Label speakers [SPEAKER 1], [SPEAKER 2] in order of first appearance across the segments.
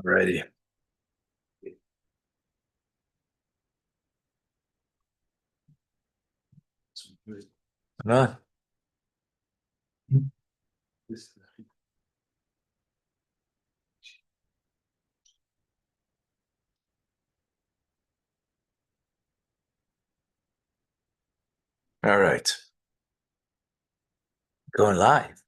[SPEAKER 1] Alrighty. Come on. All right. Going live.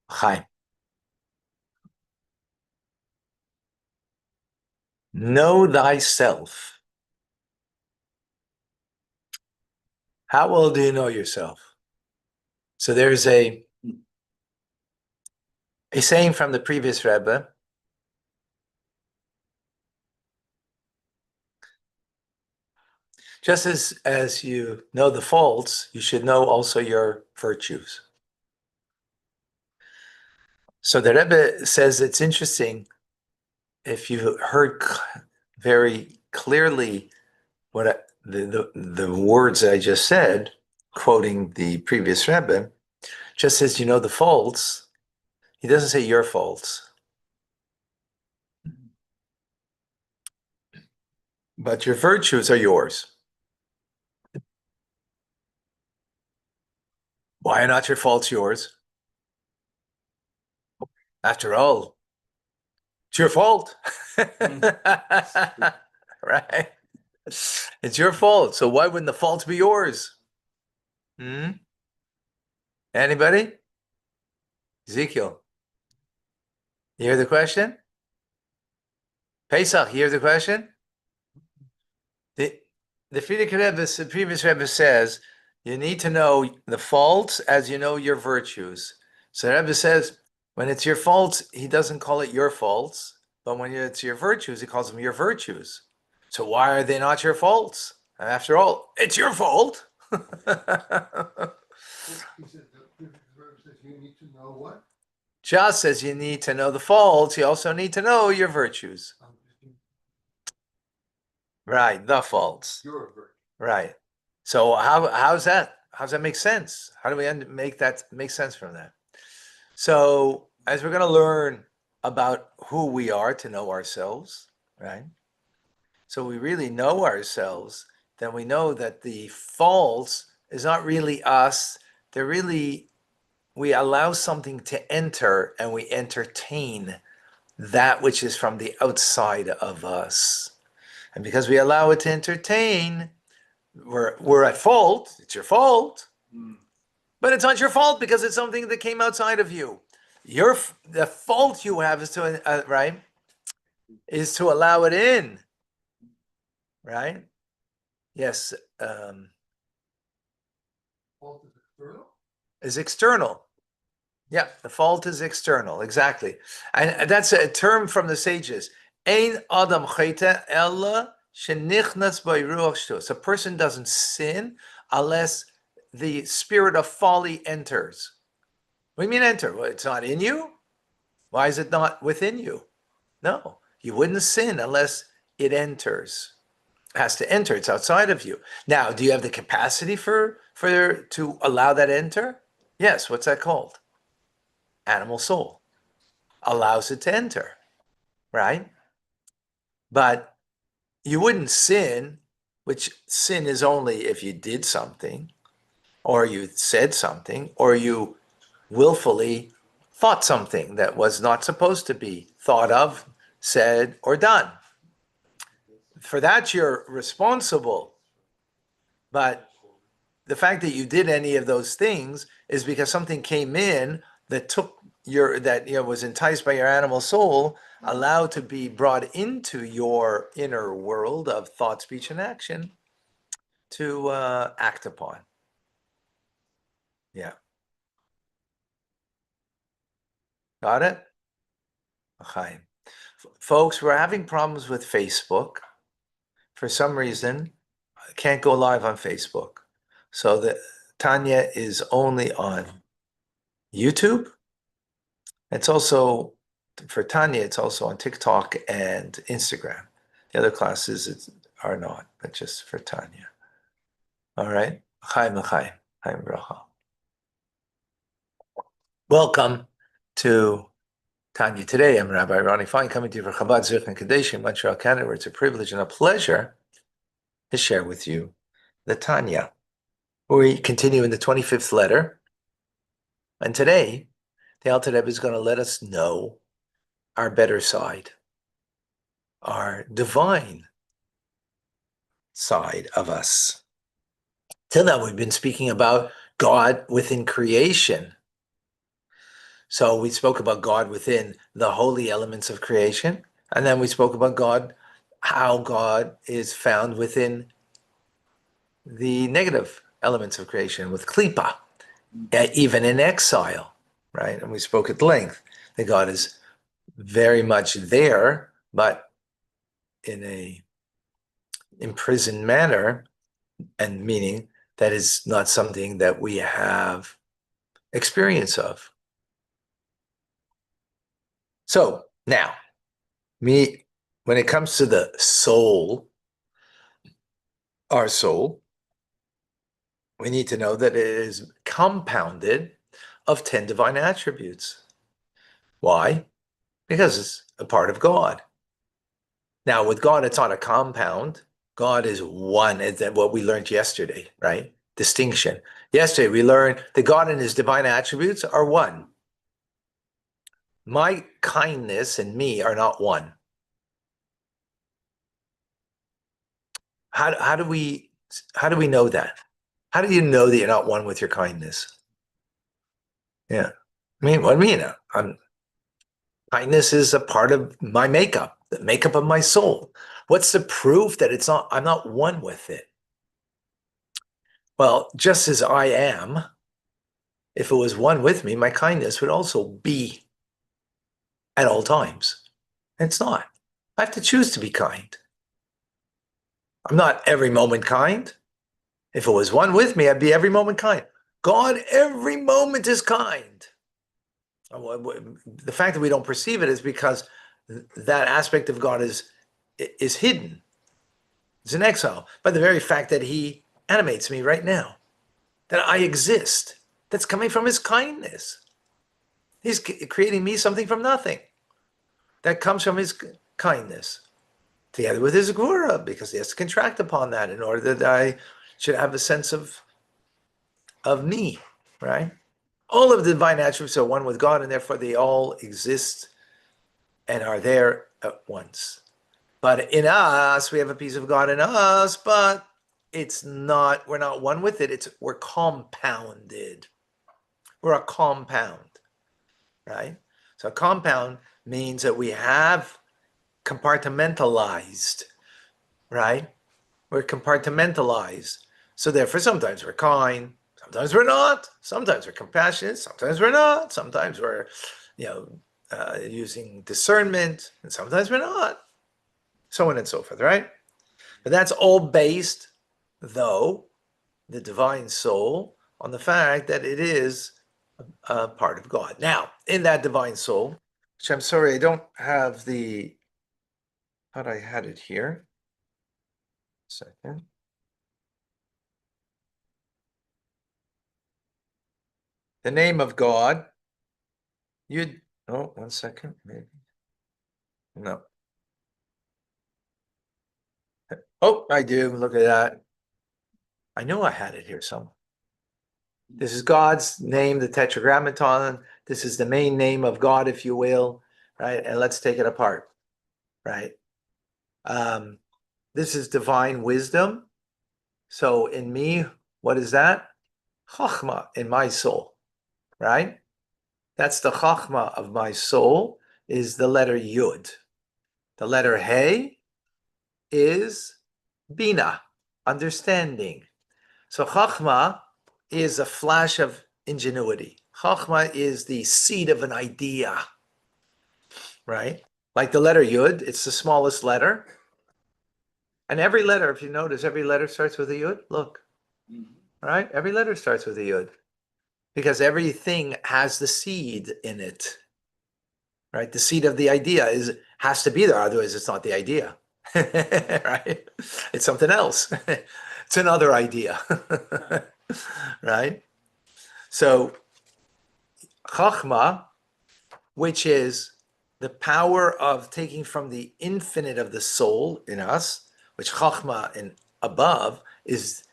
[SPEAKER 1] Hi. Know thyself. How well do you know yourself? So there's a saying from the previous Rebbe. Just as you know the faults, you should know also your virtues. So the Rebbe says it's interesting if you heard very clearly what the words I just said, quoting the previous Rebbe, just says you know the faults. He doesn't say your faults. But your virtues are yours. Why are not your faults yours? After all, it's your fault. Right? It's your fault. So why wouldn't the faults be yours? Hmm? Anybody? Ezekiel, you hear the question? Pesach, you hear the question? The Frierdiker Rebbe, the previous Rebbe says, you need to know the faults as you know your virtues. So the Rebbe says, when it's your faults, he doesn't call it your faults, but when it's your virtues, he calls them your virtues. So why are they not your faults? After all, it's your fault. Just as you need to know the faults, you also need to know your virtues. Right, the faults. Right. So how's that? How's that make sense? How do we make that make sense from that? So as we're going to learn about who we are to know ourselves, right? So we really know ourselves, then we know that the faults is not really us. They're really, we allow something to enter and we entertain that which is from the outside of us. And because we allow it to entertain, we're at fault. It's your fault. But it's not your fault because it's something that came outside of you. The fault you have is to right, is to allow it in, right? Yes. Fault is external. Is external. Yeah, the fault is external. Exactly, and that's a term from the sages. Ein adam chayte ella shenichnas b'ruach shtus. A person doesn't sin unless the spirit of folly enters. What do you mean enter? Well, it's not in you? Why is it not within you? No, you wouldn't sin unless it enters. It has to enter. It's outside of you. Now, do you have the capacity for to allow that enter? Yes. What's that called? Animal soul allows it to enter, right? But you wouldn't sin, which sin is only if you did something, or you said something, or you willfully thought something that was not supposed to be thought of, said, or done. For that, you're responsible. But the fact that you did any of those things is because something came in that took was enticed by your animal soul, allowed to be brought into your inner world of thought, speech, and action to act upon. Yeah. Got it? Okay. Folks, we're having problems with Facebook. For some reason, I can't go live on Facebook. So the Tanya is only on YouTube. It's also, for Tanya, it's also on TikTok and Instagram. The other classes are not, but just for Tanya. All right. Chaim l'chaim. Chaim bracha. Welcome to Tanya. Today, I'm Rabbi Ronnie Fine, coming to you for Chabad Zich and Kadesh in Montreal, Canada, where it's a privilege and a pleasure to share with you the Tanya. We continue in the 25th letter, and today, the Alter Rebbe is going to let us know our better side, our divine side of us. Till now, we've been speaking about God within creation. So we spoke about God within the holy elements of creation, and then we spoke about God, how God is found within the negative elements of creation with klipa, even in exile, right? And we spoke at length that God is very much there, but in a imprisoned manner, and meaning that is not something that we have experience of. So now, when it comes to the soul, our soul, we need to know that it is compounded of 10 divine attributes. Why? Because it's a part of God. Now, with God, it's not a compound. God is one. It's what we learned yesterday, right? Distinction. Yesterday, we learned that God and his divine attributes are one. My kindness and me are not one. How do we know that? How do you know that you're not one with your kindness? Yeah. I mean, what do you mean? Kindness is a part of my makeup, the makeup of my soul. What's the proof that I'm not one with it? Well, just as I am, if it was one with me, my kindness would also be at all times. It's not. I have to choose to be kind. I'm not every moment kind. If it was one with me, I'd be every moment kind. God, every moment is kind. The fact that we don't perceive it is because that aspect of God is hidden. It's in exile by the very fact that he animates me right now, that I exist. That's coming from his kindness. He's creating me something from nothing. That comes from his kindness, together with his gvura, because he has to contract upon that in order that I should have a sense of me, right? All of the divine attributes are one with God, and therefore they all exist and are there at once. But in us, we have a piece of God in us, but we're not one with it. We're compounded. We're a compound, right? So a compound means that we have compartmentalized, right? We're compartmentalized. So therefore, sometimes we're kind, sometimes we're not, sometimes we're compassionate, sometimes we're not, sometimes we're, using discernment, and sometimes we're not, so on and so forth, right? But that's all based, though, the divine soul, on the fact that it is a part of God. Now, in that divine soul, which I'm sorry, I don't have thought I had it here. Second. The name of God, one second, maybe. No. Oh, I do. Look at that. I knew I had it here somewhere. This is God's name, the Tetragrammaton. This is the main name of God, if you will, right? And let's take it apart, right? This is divine wisdom. So in me, what is that? Chachma in my soul, right? That's the chachma of my soul, is the letter Yud. The letter He is Bina, understanding. So Chachma is a flash of ingenuity. Chachma is the seed of an idea, right? Like the letter Yud, it's the smallest letter. And every letter, if you notice, every letter starts with a Yud. Look, right? Every letter starts with a Yud because everything has the seed in it, right? The seed of the idea has to be there, otherwise it's not the idea, right? It's something else. It's another idea, right? So Chachma, which is the power of taking from the infinite of the soul in us, which Chachma in above is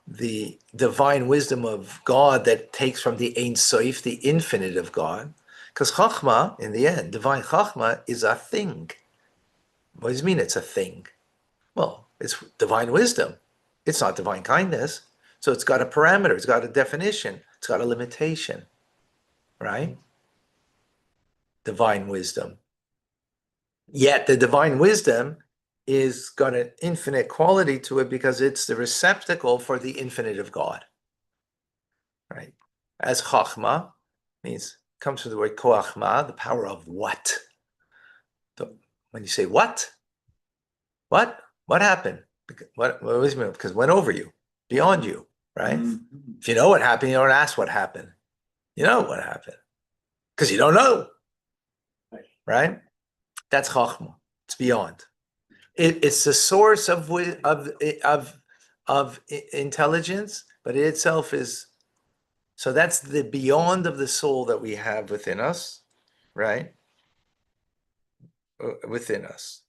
[SPEAKER 1] the divine wisdom of God that takes from the Ein Sof, the infinite of God. Because Chachma, in the end, divine Chachma is a thing. What does it mean it's a thing? Well, it's divine wisdom. It's not divine kindness. So it's got a parameter, it's got a definition, it's got a limitation, right? Divine wisdom. Yet the divine wisdom is got an infinite quality to it because it's the receptacle for the infinite of God, right? As Chachma means, comes from the word koachma, the power of what? So when you say what happened? What was it? Because it went over you, beyond you, right? Mm-hmm. If you know what happened, you don't ask what happened. You know what happened because you don't know, right? That's Chachma. It's beyond. It's the source of intelligence, but it itself is. So that's the beyond of the soul that we have within us, right? Within us.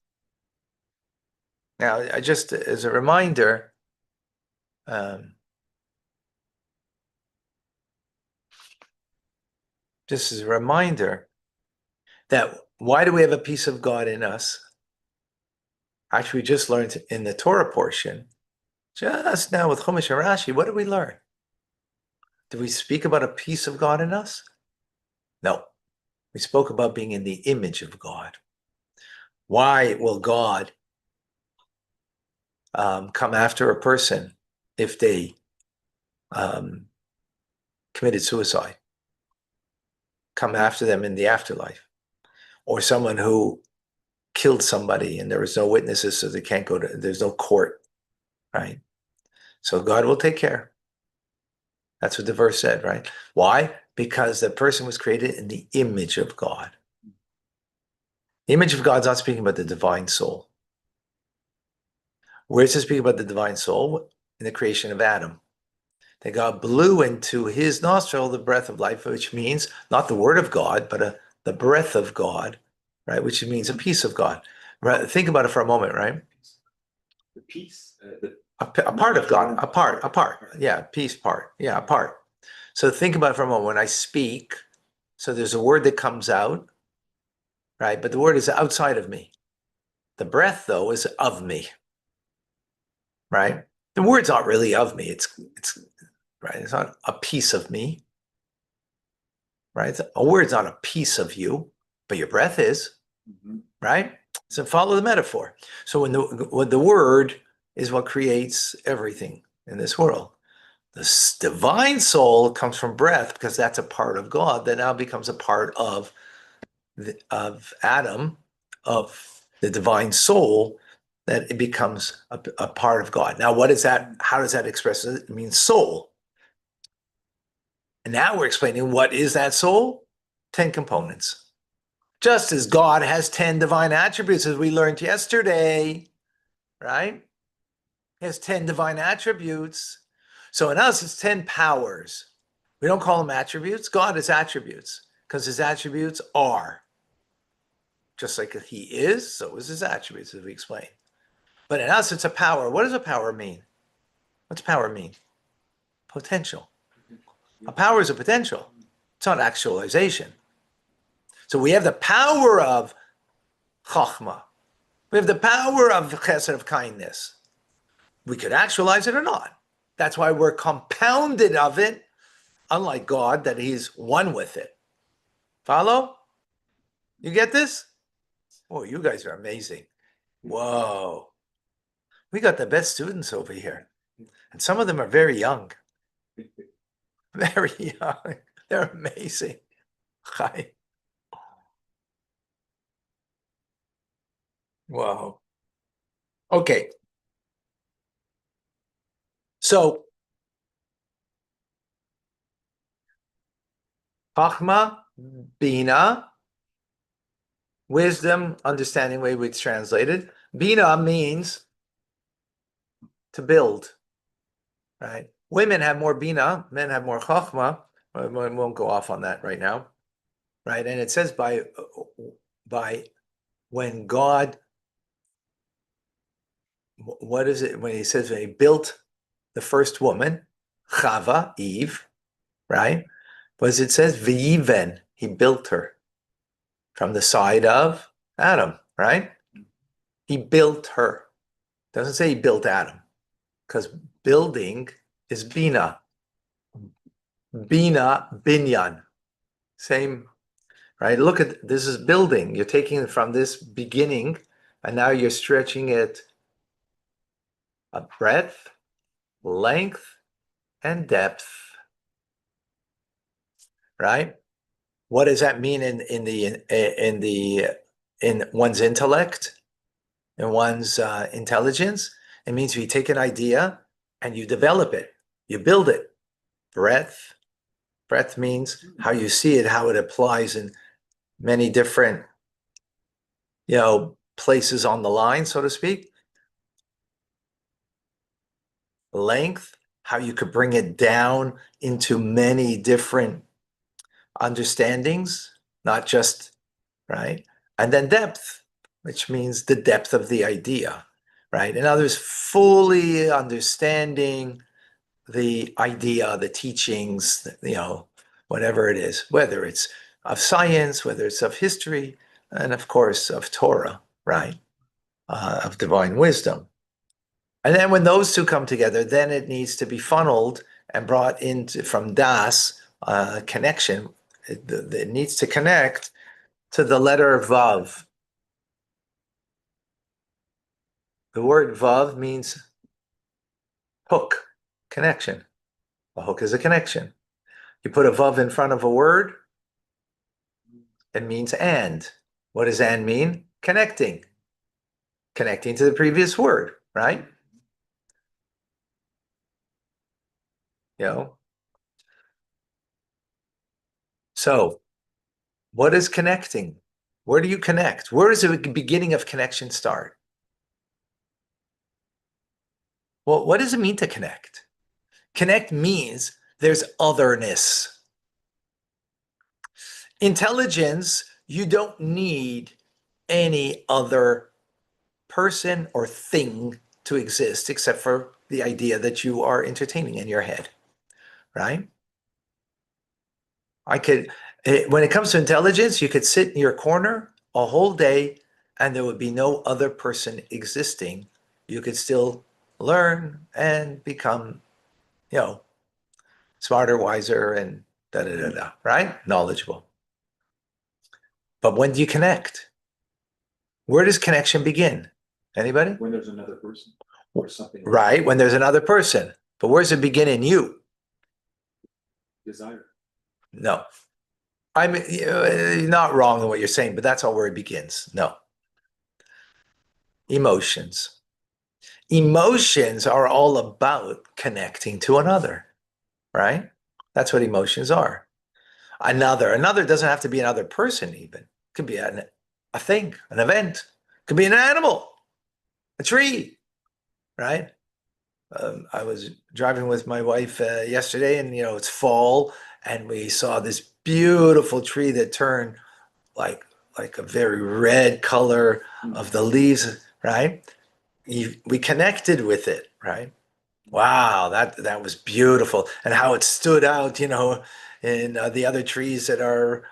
[SPEAKER 1] Now, I just as a reminder, just as a reminder that why do we have a piece of God in us? Actually, we just learned in the Torah portion, just now with Chumash and Rashi, what did we learn? Did we speak about a piece of God in us? No. We spoke about being in the image of God. Why will God come after a person if they committed suicide? Come after them in the afterlife? Or someone who killed somebody and there was no witnesses, so they can't go to, there's no court, right? So God will take care. That's what the verse said, right? Why? Because the person was created in the image of God. The image of God's not speaking about the divine soul. Where does it speak about the divine soul? In the creation of Adam. That God blew into his nostril the breath of life, which means not the word of God, but the breath of God, right? Which means a piece of God. Right? Think about it for a moment, right?
[SPEAKER 2] The piece,
[SPEAKER 1] a part of God, a part. Yeah, piece part. Yeah, a part. So think about it for a moment. When I speak, so there's a word that comes out, right? But the word is outside of me. The breath, though, is of me, right? The word's not really of me. It's right. It's not a piece of me, right? A word's not a piece of you, but your breath is, right? So follow the metaphor. So when the word is what creates everything in this world. The divine soul comes from breath because that's a part of God that now becomes a part of Adam, of the divine soul, that it becomes a part of God. Now, what is that? How does that express it? It means soul. And now we're explaining what is that soul? 10 components. Just as God has 10 divine attributes, as we learned yesterday, right? He has 10 divine attributes. So in us, it's 10 powers. We don't call them attributes. God has attributes because his attributes are. Just like he is, so is his attributes, as we explained. But in us, it's a power. What does a power mean? What's power mean? Potential. A power is a potential. It's not actualization. So we have the power of chachma. We have the power of chesed, of kindness. We could actualize it or not. That's why we're compounded of it, unlike God, that he's one with it. Follow? You get this? Oh, you guys are amazing. Whoa. We got the best students over here. And some of them are very young. Very young. They're amazing. Hi. Wow. Okay. So, Chachma, Bina, wisdom, understanding, way we translated. Bina means to build. right? Women have more bina, men have more chachma. We won't go off on that right now, right? And it says by when God, what is it when he says when he built the first woman, Chava, Eve, right? Because it says v'yiven, he built her from the side of Adam, right? He built her. Doesn't say he built Adam, because building is bina. Bina, binyan. Same, right? Look at this is building. You're taking it from this beginning, and now you're stretching it a breadth, length, and depth, right? What does that mean in one's intellect, in one's intelligence? It means you take an idea and you develop it, you build it. Breadth means how you see it, how it applies in many different, places on the line, so to speak. Length, how you could bring it down into many different understandings, not just, right? And then depth, which means the depth of the idea, right? In others, fully understanding the idea, the teachings, whatever it is, whether it's of science, whether it's of history, and of course of Torah, right? Of divine wisdom. And then when those two come together, then it needs to be funneled and brought into from das connection. It needs to connect to the letter vav. The word vav means hook, connection. A hook is a connection. You put a vav in front of a word, it means and. What does and mean? Connecting. Connecting to the previous word, right? So what is connecting? Where do you connect? Where does the beginning of connection start? Well, what does it mean to connect? Connect means there's otherness. Intelligence, you don't need any other person or thing to exist except for the idea that you are entertaining in your head, right? When it comes to intelligence, you could sit in your corner a whole day and there would be no other person existing. You could still learn and become, smarter, wiser, and da da da da, right? Knowledgeable. But when do you connect? Where does connection begin? Anybody?
[SPEAKER 2] When there's another person or something.
[SPEAKER 1] Right, when there's another person. But where's it begin in you?
[SPEAKER 2] Desire.
[SPEAKER 1] No. I mean, you're not wrong in what you're saying, but that's all where it begins. No. Emotions. Emotions are all about connecting to another, right? That's what emotions are. Another doesn't have to be another person, even. It could be a thing, an event. It could be an animal, a tree, right? I was driving with my wife yesterday, and it's fall, and we saw this beautiful tree that turned like a very red color of the leaves, right? We connected with it, right? Wow, that was beautiful, and how it stood out, in the other trees that are,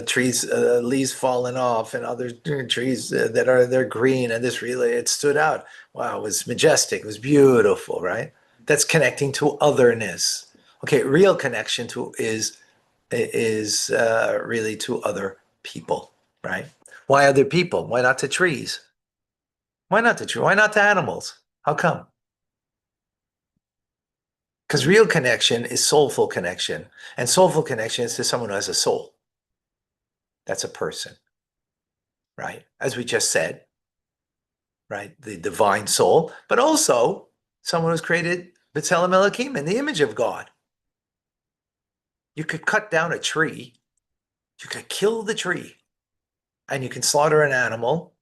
[SPEAKER 1] trees leaves falling off, and other trees that are they're green, and this really it stood out. Wow, it was majestic, it was beautiful, right? That's connecting to otherness. Okay, real connection to is really to other people, right? Why other people? Why not to trees? Why not to trees? Why not to animals? How come? Because real connection is soulful connection. And soulful connection is to someone who has a soul. That's a person, right? As we just said, right? The divine soul, but also someone who's created B'Tselem Elohim in the image of God. You could cut down a tree, you could kill the tree, and you can slaughter an animal,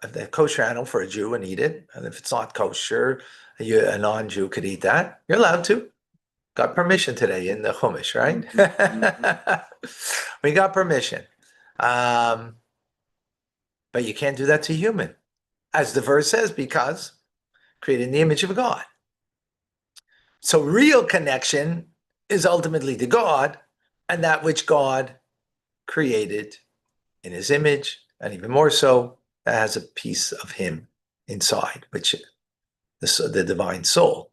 [SPEAKER 1] the kosher animal for a Jew and eat it. And if it's not kosher, a non-Jew could eat that. You're allowed to. Got permission today in the Chumash, right? We got permission. But you can't do that to human. As the verse says, because created in the image of God. So real connection is ultimately to God and that which God created in his image, and even more so, that has a piece of him inside, which the divine soul.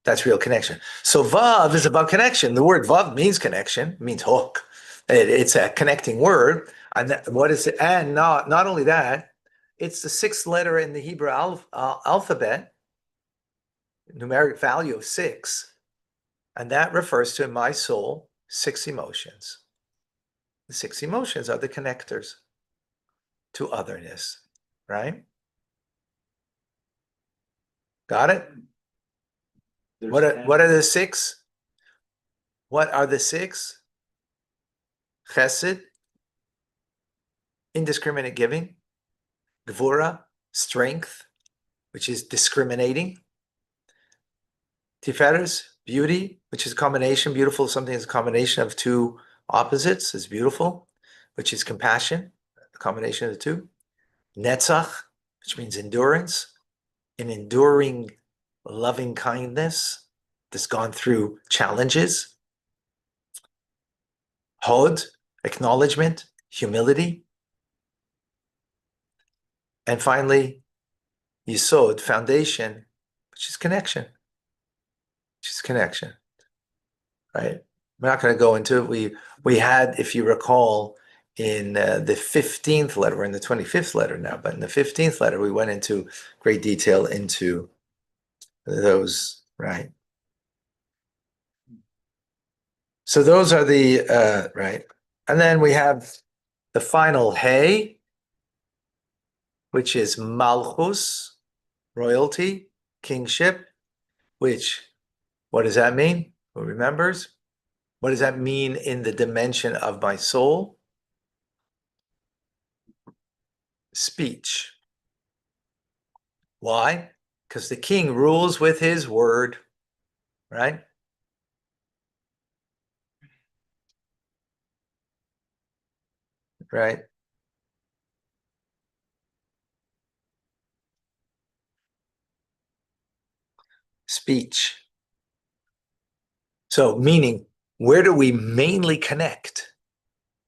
[SPEAKER 1] That's real connection. So Vav is about connection. The word Vav means connection, it means hook. It's a connecting word. And what is it? And not only that, it's the sixth letter in the Hebrew alphabet, numeric value of 6. And that refers to, in my soul, 6 emotions. The 6 emotions are the connectors to otherness, right? Got it? What are the 6? What are the 6? Chesed, indiscriminate giving. Gvura, strength, which is discriminating. Tiferes, beauty, which is a combination. Beautiful, something is a combination of 2 opposites, is beautiful, which is compassion, a combination of the 2. Netzach, which means endurance, an enduring loving kindness that's gone through challenges. Hod, acknowledgement, humility. And finally, Yisod, foundation, which is connection. Right? We're not going to go into it. We had, if you recall, in the 15th letter, we're in the 25th letter now, but in the 15th letter, we went into great detail into those, right? So those are the, right. And then we have the final Hey, which is Malchus, royalty, kingship, which, what does that mean? Who remembers? What does that mean in the dimension of my soul? Speech. Why? Because the king rules with his word, right? Right. Speech. So, meaning, where do we mainly connect?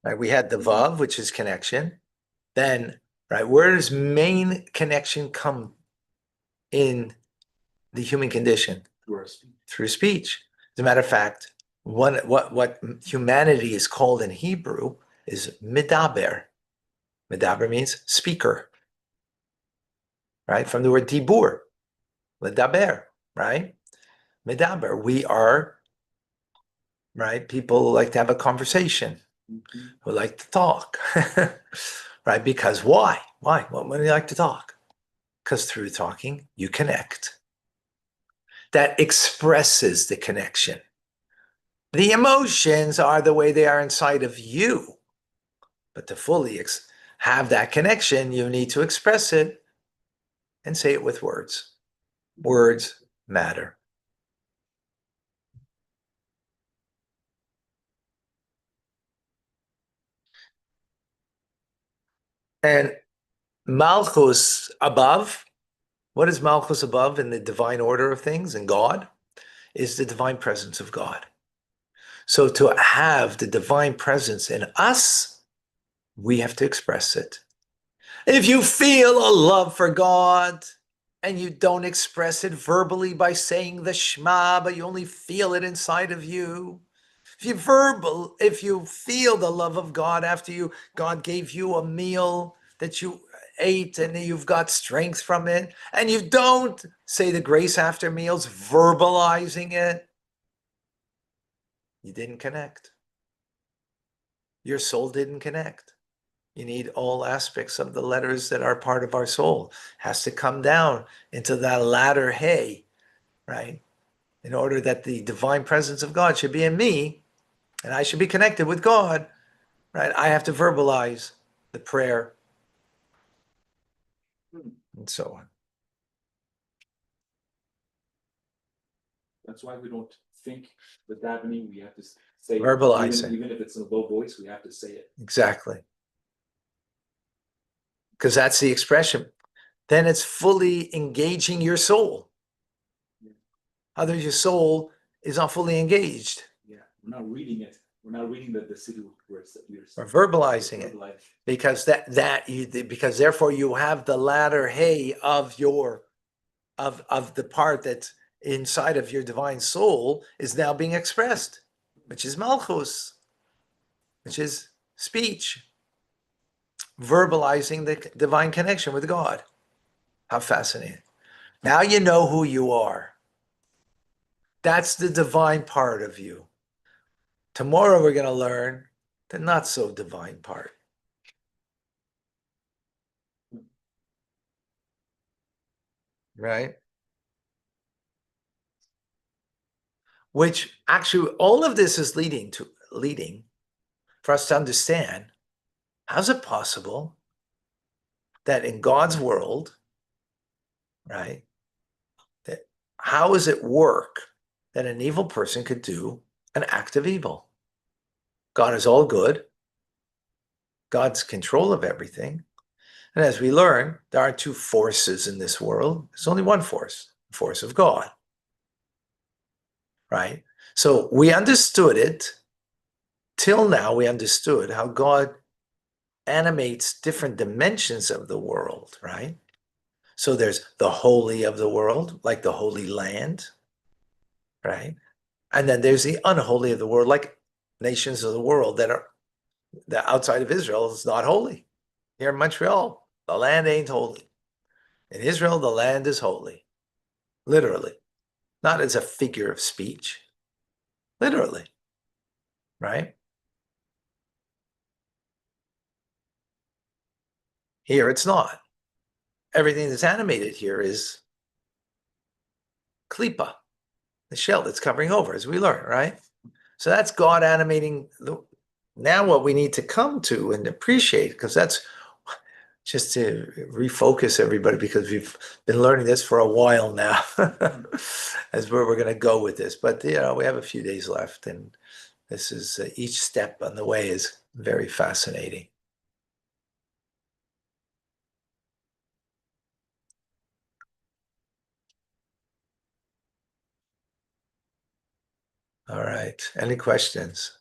[SPEAKER 1] Right? We had the Vav, which is connection. Then, right, where does main connection come in the human condition? Through speech. As a matter of fact, what humanity is called in Hebrew is medaber. Medaber means speaker, right? From the word dibur, medaber, right? Medaber. We are, right? People like to have a conversation, who like to talk, right? Because why? Why? Why do you like to talk? Because through talking, you connect. That expresses the connection. The emotions are the way they are inside of you. But to fully have that connection, you need to express it and say it with words. Words matter. And Malchus above, what is Malchus above in the divine order of things in God? Is the divine presence of God. So to have the divine presence in us, we have to express it. If you feel a love for God and you don't express it verbally by saying the Shema, but you only feel it inside of you, if you feel the love of God after God gave you a meal that you ate and you've got strength from it, and you don't say the grace after meals, verbalizing it, you didn't connect. Your soul didn't connect. You need all aspects of the letters that are part of our soul. Has to come down into that latter Hey, right? In order that the divine presence of God should be in me and I should be connected with God, right? I have to verbalize the prayer. and so on.
[SPEAKER 2] That's why we don't think the davening, we have to say.
[SPEAKER 1] Verbalize it.
[SPEAKER 2] Even if it's in a low voice, we have to say it.
[SPEAKER 1] Exactly. Because that's the expression. Then it's fully engaging your soul. Otherwise, your soul is not fully engaged.
[SPEAKER 2] Yeah, we're not reading it. We're not reading the city where
[SPEAKER 1] we're verbalizing it. Because because therefore you have the latter hey of your of the part that's inside of your divine soul is now being expressed, which is malchus, which is speech, verbalizing the divine connection with God. How fascinating. Now you know who you are. That's the divine part of you. Tomorrow we're going to learn the not so divine part. Right? Which actually all of this is leading for us to understand, how's it possible that in God's world, right, that how does it work that an evil person could do an act of evil? God is all good. God's control of everything. And as we learn, there are two forces in this world. There's only one force, the force of God. Right? So we understood it. Till now, we understood how God animates different dimensions of the world, right? So there's the holy of the world, like the Holy Land, right? And then there's the unholy of the world, like nations of the world that outside of Israel is not holy. Here in Montreal, the land ain't holy. In Israel, the land is holy, literally, not as a figure of speech, literally, right? Here it's not. Everything that's animated here is klipa, the shell that's covering over, as we learn, right? So that's God animating. Now what we need to come to and appreciate, because that's just to refocus everybody, because we've been learning this for a while now, as where we're going to go with this. But we have a few days left, and this is each step on the way is very fascinating. All right. Any questions?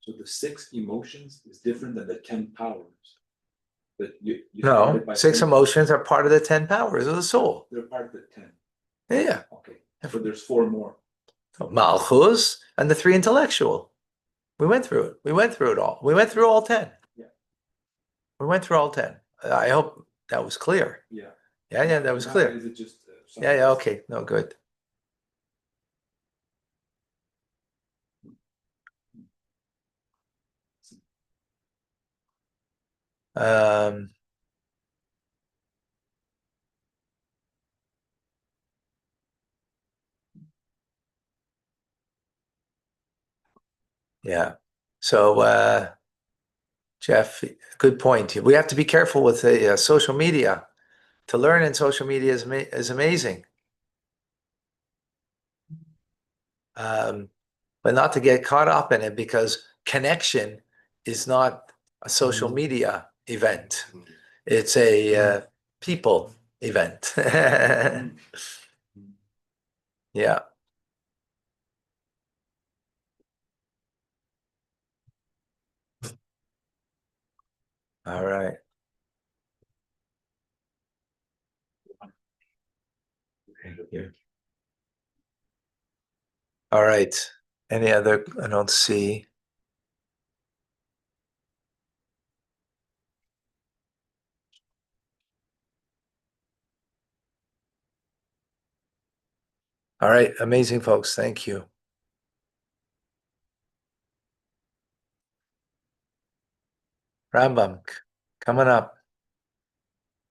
[SPEAKER 2] So the 6 emotions is different than the 10 powers. That you
[SPEAKER 1] No, 6
[SPEAKER 2] 10.
[SPEAKER 1] emotions are part of the 10 powers of the soul.
[SPEAKER 2] They're part of the 10.
[SPEAKER 1] Yeah.
[SPEAKER 2] Okay. So there's 4 more.
[SPEAKER 1] Malchus and the 3 intellectual. We went through it. We went through it all. We went through all 10.
[SPEAKER 2] Yeah.
[SPEAKER 1] We went through all 10. I hope that was clear.
[SPEAKER 2] Yeah.
[SPEAKER 1] Yeah, that was clear.
[SPEAKER 2] Is it just
[SPEAKER 1] Yeah, okay. No, good. Yeah. So, Jeff, good point. We have to be careful with the social media. To learn in social media is amazing. But not to get caught up in it, because connection is not a social media event. It's a people event. Yeah. All right. Thank you. All right. Any other? I don't see. All right. Amazing, folks. Thank you. Rambam coming up.